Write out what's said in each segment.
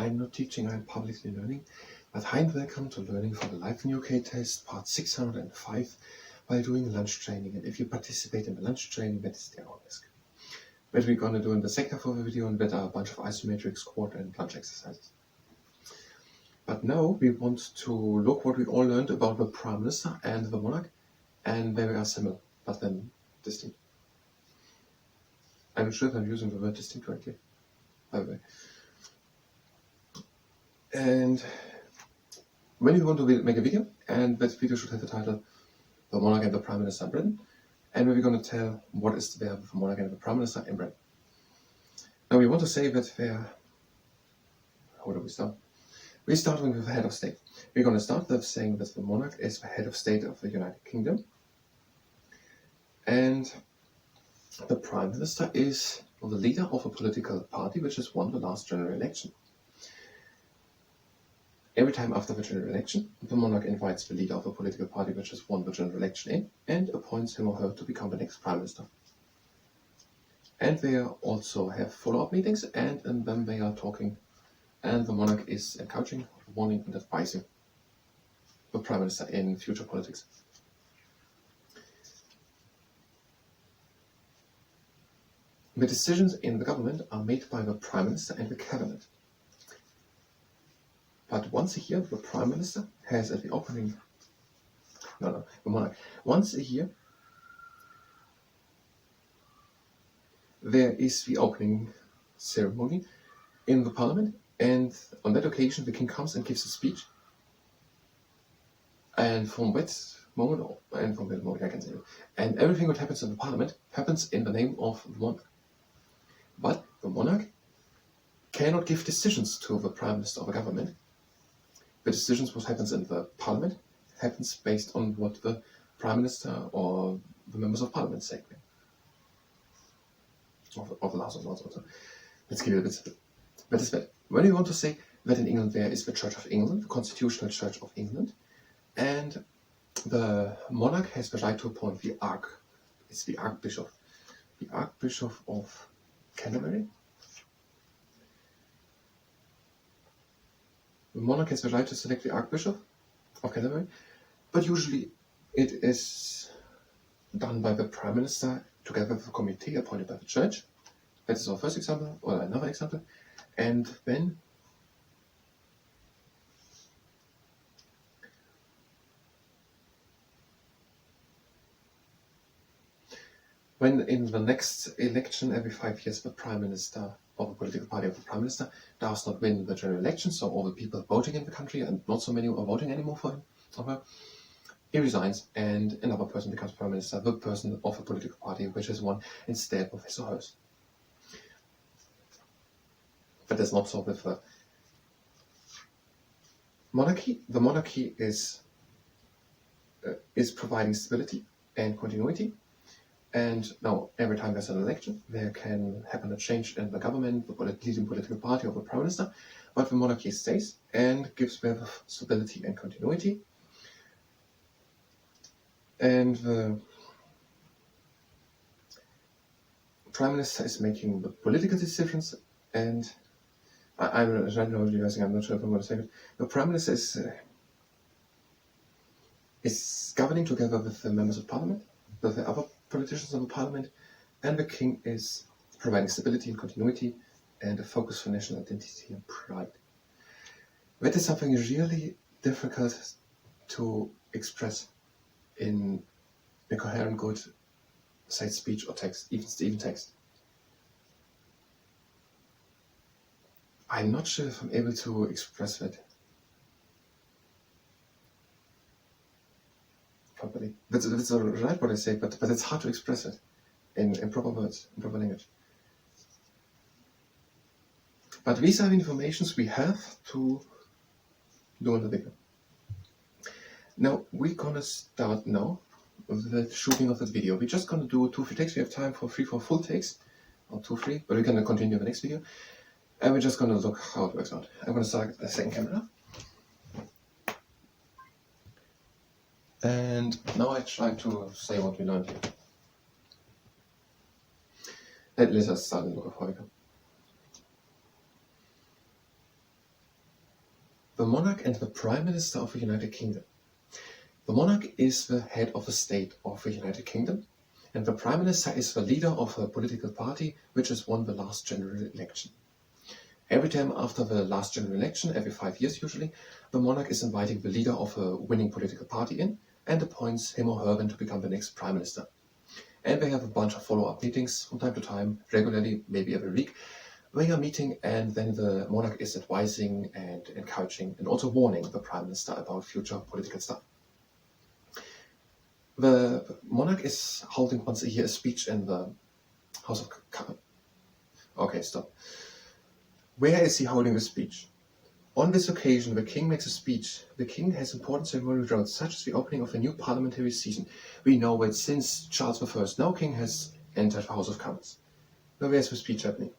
I'm not teaching, I'm publicly learning. But hi and welcome to Learning for the Life in UK test, part 605, while doing lunch training. And if you participate in the lunch training, that is the hour risk. What we're going to do in the second half of the video, and that are a bunch of isometric squat and lunge exercises. But now we want to look what we all learned about the Prime Minister and the monarch, and they are similar, but then distinct. I'm not sure if I'm using the word distinct correctly, by the way. And when you want to make a video, and that video should have the title The Monarch and the Prime Minister in Britain, and we're going to tell what is there with the monarch and the Prime Minister in Britain. Now we want to say that how do we start? We're starting with the head of state. We're going to start with saying that the monarch is the head of state of the United Kingdom, and the Prime Minister is the leader of a political party which has won the last general election. Every time after the general election, the monarch invites the leader of a political party which has won the general election in and appoints him or her to become the next Prime Minister. And they also have follow-up meetings, and in them they are talking, and the monarch is encouraging, warning and advising the Prime Minister in future politics. The decisions in the government are made by the Prime Minister and the Cabinet. But once a year, the Prime Minister has at the opening, the monarch, once a year, there is the opening ceremony in the Parliament, and on that occasion the King comes and gives a speech. And from that moment, I can say, and everything that happens in the Parliament happens in the name of the monarch. But the monarch cannot give decisions to the Prime Minister of a government. The decisions what happens in the Parliament happens based on what the Prime Minister or the members of Parliament say. Of the House of Lords also. Let's give it a bit. That is that. When you want to say that in England there is the Church of England, the Constitutional Church of England, and the monarch has the right to appoint the Archbishop of Canterbury. The monarch has the right to select the Archbishop of Canterbury, but usually it is done by the Prime Minister together with a committee appointed by the Church. That is our first example, or another example. And then when in the next election every 5 years the Prime Minister of a political party of the Prime Minister does not win the general election, so all the people voting in the country, and not so many are voting anymore for him or her, he resigns and another person becomes Prime Minister, the person of a political party which has won instead of his or hers. But that's not so with the monarchy. The monarchy is providing stability and continuity. And now, every time there's an election, there can happen a change in the government, the leading political party of the Prime Minister, but the monarchy stays and gives them stability and continuity. And the Prime Minister is making the political decisions, and I'm not sure if I'm going to say it. The Prime Minister is governing together with the members of Parliament, with the other politicians of the Parliament, and the King is providing stability and continuity and a focus for national identity and pride. That is something really difficult to express in a coherent, good, say, speech or text, even text. I'm not sure if I'm able to express that properly. That's right what I say, but it's hard to express it in proper words, in proper language. But these are the informations we have to do in the video. Now we're gonna start now with the shooting of that video. We're just gonna do 2-3 takes. We have time for 3-4 full takes, or 2-3, but we're gonna continue the next video. And we're just gonna look how it works out. I'm gonna start a second camera. And now I try to say what we learned here. Let us start and look at how we go. The monarch and the Prime Minister of the United Kingdom. The monarch is the head of the state of the United Kingdom, and the Prime Minister is the leader of a political party which has won the last general election. Every time after the last general election, every 5 years usually, the monarch is inviting the leader of a winning political party in and appoints him or her then to become the next Prime Minister. And they have a bunch of follow-up meetings from time to time, regularly, maybe every week. They are meeting, and then the monarch is advising and encouraging and also warning the Prime Minister about future political stuff. The monarch is holding once a year a speech in the House of Commons. Okay, stop. Where is he holding the speech? On this occasion, the king makes a speech. The king has important ceremonial roles, such as the opening of a new parliamentary season. We know that since Charles I, no king has entered the House of Commons. Now where's the speech happening?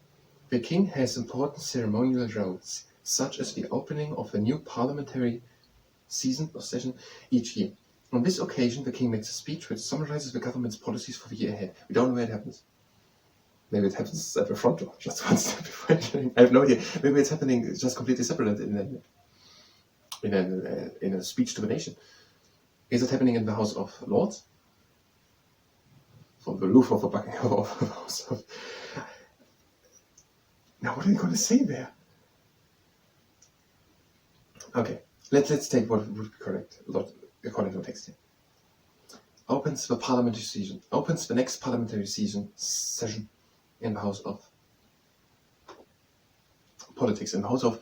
The king has important ceremonial roles, such as the opening of a new parliamentary season or session each year. On this occasion, the king makes a speech which summarizes the government's policies for the year ahead. We don't know where it happens. Maybe it happens at the front door, just one step before entering. I have no idea. Maybe it's happening just completely separate in a speech to the nation. Is it happening in the House of Lords? From the roof of the Buckingham or the House of... Now, what are you going to say there? Okay, let's take what would be correct, according to the text here. Opens the parliamentary season. Opens the next parliamentary session in the House of Politics, in the House of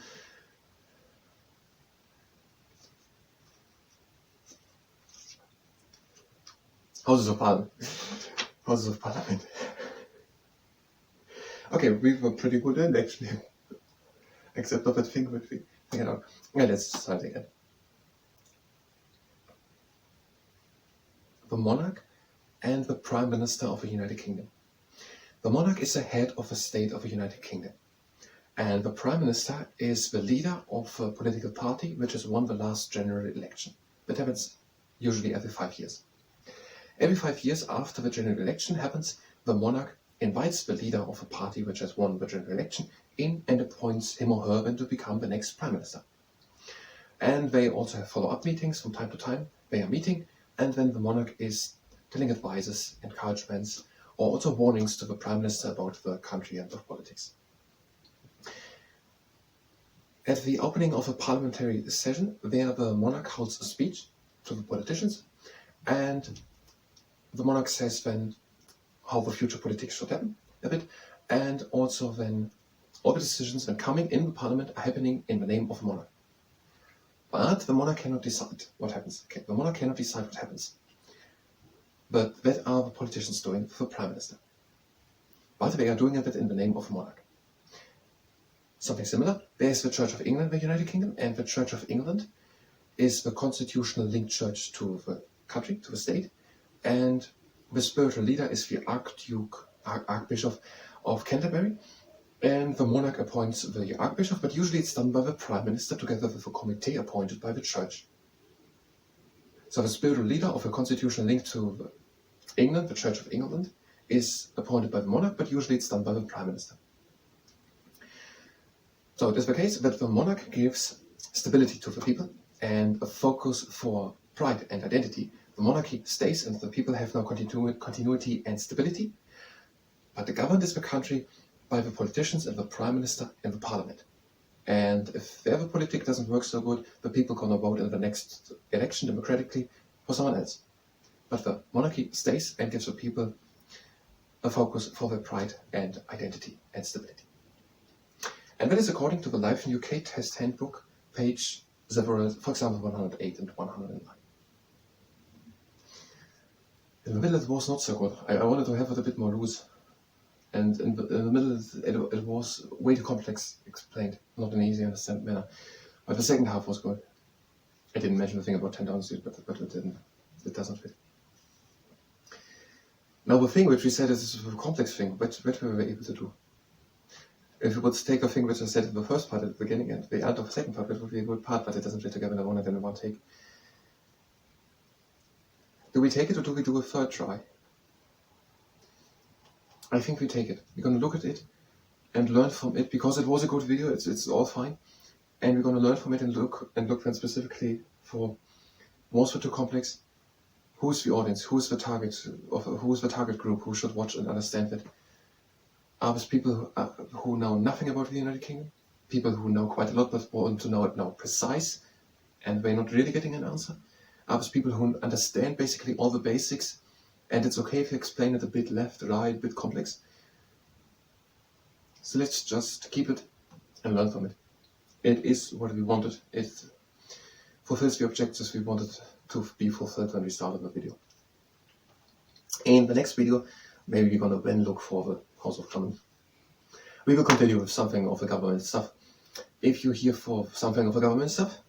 Houses of Parliament. Houses of Parliament. Okay, we were pretty good in actually. Except of that thing which we figured out. Yeah, let's start again. The monarch and the Prime Minister of the United Kingdom. The monarch is the head of the state of the United Kingdom, and the Prime Minister is the leader of a political party which has won the last general election. That happens usually every 5 years. Every 5 years after the general election happens, the monarch invites the leader of a party which has won the general election in and appoints him or her then to become the next Prime Minister. And they also have follow-up meetings from time to time. They are meeting, and then the monarch is telling advices, encouragements, or also warnings to the Prime Minister about the country and of politics. At the opening of a parliamentary session, there the monarch holds a speech to the politicians, and the monarch says then how the future politics should happen a bit, and also then all the decisions when coming in the parliament are happening in the name of the monarch. But the monarch cannot decide what happens. Okay, the monarch cannot decide what happens. But that are the politicians doing for the Prime Minister. But they are doing it in the name of the monarch. Something similar, there is the Church of England, the United Kingdom, and the Church of England is the constitutional linked church to the country, to the state, and the spiritual leader is the Archbishop of Canterbury, and the monarch appoints the Archbishop, but usually it's done by the Prime Minister together with a committee appointed by the Church. So the spiritual leader of a constitutional link to England, the Church of England, is appointed by the monarch, but usually it's done by the Prime Minister. So it is the case that the monarch gives stability to the people and a focus for pride and identity. The monarchy stays and the people have no continuity and stability, but the government is the country by the politicians and the Prime Minister and the Parliament. And if their politic doesn't work so good, the people are going to vote in the next election democratically for someone else. But the monarchy stays and gives the people a focus for their pride and identity and stability. And that is according to the Life in UK Test Handbook, page several, for example, 108 and 109. In the middle it was not so good. I wanted to have it a bit more loose. And in the middle it was way too complex explained, not in an easy understand manner. But the second half was good. I didn't mention the thing about 10 Downing Street, but it doesn't fit. Now the thing which we said is a complex thing, which we were able to do. If you would take a thing which I said in the first part at the beginning and the end of the second part, it would be a good part, but it doesn't fit together in one take. Do we take it or do we do a third try? I think we take it. We're going to look at it and learn from it because it was a good video. It's all fine. and we're going to learn from it and look then specifically for was it too complex? Who's the audience? Who's the target group who should watch and understand it? Are these people who know nothing about the United Kingdom? People who know quite a lot but want to know it now precise and they're not really getting an answer? Are these people who understand basically all the basics and it's okay if you explain it a bit left, right, a bit complex? So let's just keep it and learn from it. It is what we wanted. It fulfills the objectives we wanted to be fulfilled when we started the video. In the next video, maybe we're going to then look for the House of Commons. We will continue with something of the government stuff. If you're here for something of the government stuff,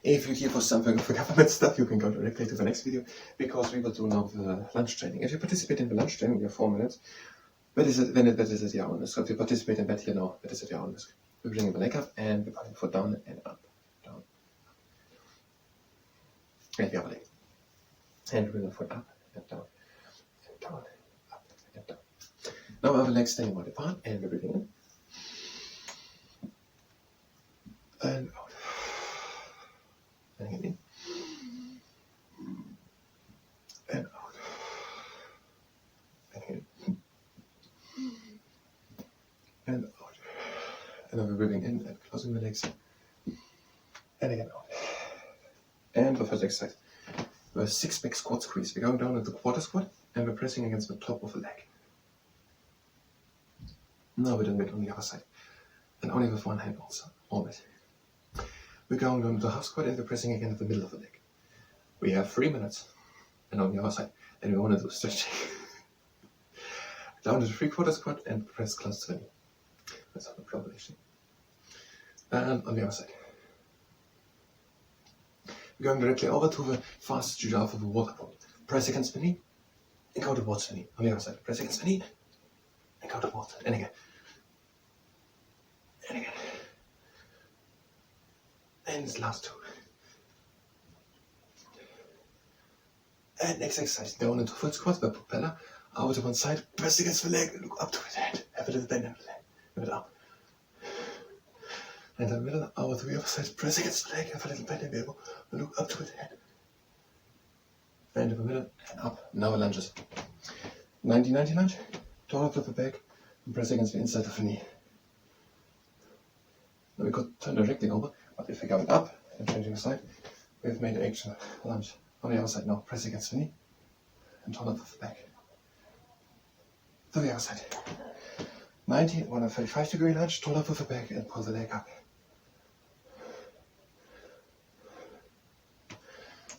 if you're here for something of the government stuff, you can go directly to the next video, because we will do now the lunch training. If you participate in the lunch training, you have 4 minutes. That is at your own risk. So if you participate in that, you know that is at your own risk. We bring the leg up and we put the foot down and up, down. And the other leg. And we bring the foot up and down, up and down. Now our legs staying wide apart and we're breathing in. And out. And in. And out. And in. And out. And then we're breathing in and closing the legs. And again out. And the first exercise. The 6-back squat squeeze. We're going down into quarter squat and we're pressing against the top of the leg. Now we're doing it on the other side. And only with one hand also. Always. We're going down to half squat and we're pressing again at the middle of the leg. We have 3 minutes. And on the other side. And we want to do stretching. Down to the 3/4 squat and press close to the knee. That's not the problem actually. And on the other side. We're going directly over to the fastest giraffe of the water pole. Press against the knee and go towards the knee. On the other side. Press against the knee and go towards it. And again. And again. And this last 2. And next exercise. Down into foot squat, the propeller. Over to one side. Press against the leg and look up to the head. Have a little bend in the leg. Move it up. And in the middle, over to the other side, press against the leg, have a little bend in the elbow, and look up to the head. And in the middle, and up. Now lunges. 90-90 lunge, turn up with the back, and press against the inside of the knee. Now we could turn directly over, but if we're going up and changing side, we've made an extra lunge. On the other side now, press against the knee, and turn up with the back. To the other side. 90, 135-degree lunge, turn up with the back, and pull the leg up.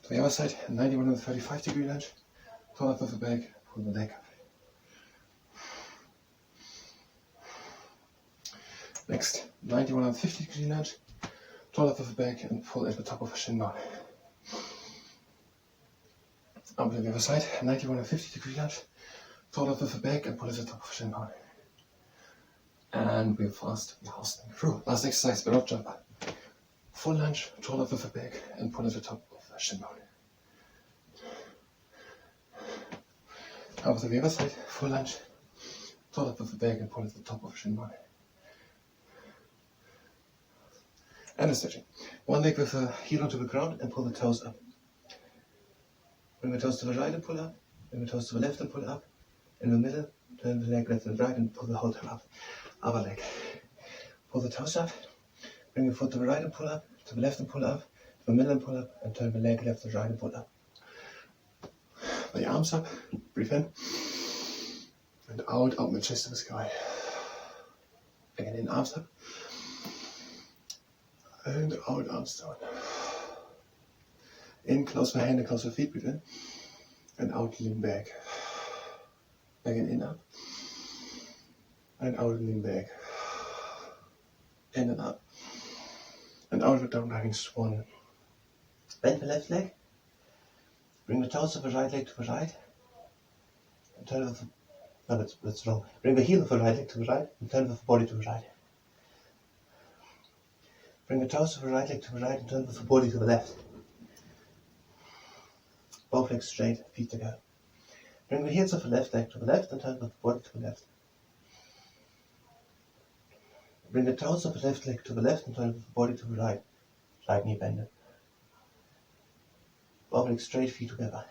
To the other side, 90, 135-degree lunge, turn up with the back, pull the leg up. Next, 90, 150-degree lunge, turn up with the back and pull at the top of the shin bone. Up to the other side, 90, 150-degree lunge, turn up with the back and pull at the top of the shin bone. And we're fast, we're hosting through. Last exercise, but not jumper. Full lunge, turn up with the back and pull at the top of the shin bone. Over to the other side, full lunge, turn up with the back and pull at the top of the shin bone. And a stretching. One leg with the heel onto the ground and pull the toes up. Bring the toes to the right and pull up. Bring the toes to the left and pull up. In the middle, turn the leg left and right and pull the whole toe up. Other leg. Pull the toes up. Bring the foot to the right and pull up. To the left and pull up. To the middle and pull up. And turn the leg left and right and pull up. The arms up. Breathe in. And out, open the chest to the sky. Again in, arms up. And out, arms down. In, close my hand and close your feet, breathe in. And out, lean back. Again in, up. And out, lean back. In and up. And out with down lying swan. Bend the left leg. Bring the toes of the right leg to the right. And turn with the... No, that's wrong. Bring the heel of the right leg to the right. And turn with the body to the right. Bring the toes of the right leg to the right and turn with the body to the left. Both legs straight, feet together. Bring the heels of the left leg to the left and turn with the body to the left. Bring the toes of the left leg to the left and the body to the right. Right knee bended. Both legs straight, feet together.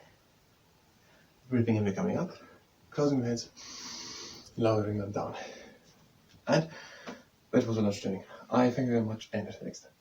Breathing in, we're coming up. Closing the hands. Lowering them down. And that was a lunge training. I thank you very much and until next time.